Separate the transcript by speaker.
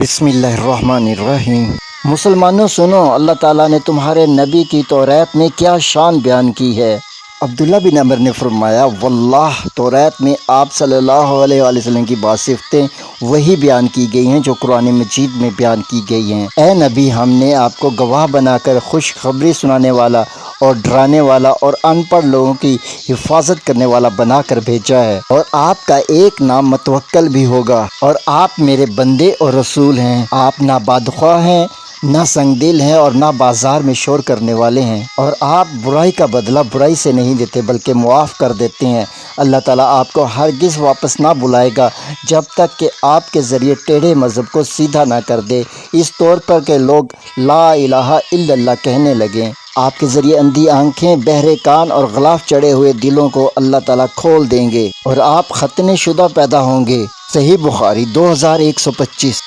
Speaker 1: बिस्मिल्लाहिर्रहमानिर्रहीम। मुसलमानों सुनो, अल्लाह ताला ने तुम्हारे नबी की तौरात में क्या शान बयान की है। अब्दुल्ला बिन अमर ने फरमाया, वल्लाह तौरात में आप सल्लल्लाहु अलैहि वसल्लम की बासिफ़तें वही बयान की गई हैं जो कुरान मजीद में बयान की गई हैं। ए नबी, हमने आपको गवाह बनाकर खुशखबरी सुनाने वाला और डराने वाला और अनपढ़ लोगों की हिफाजत करने वाला बनाकर भेजा है, और आपका एक नाम मतवक्कल भी होगा, और आप मेरे बंदे और रसूल हैं। आप ना बदख्वाह हैं, ना संगदिल हैं, और ना बाजार में शोर करने वाले हैं, और आप बुराई का बदला बुराई से नहीं देते बल्कि मुआफ़ कर देते हैं। अल्लाह ताला आपको हरगिज़ वापस ना बुलाएगा जब तक कि आपके ज़रिए टेढ़े मज़हब को सीधा ना कर दे, इस तौर पर कि लोग ला इलाहा इल्लल्लाह कहने लगें। आपके ज़रिए अंधी आँखें, बहरे कान और ग़िलाफ़ चढ़े हुए दिलों को अल्लाह ताला खोल देंगे, और आप खतने शुदा पैदा होंगे। सही बुखारी 2125।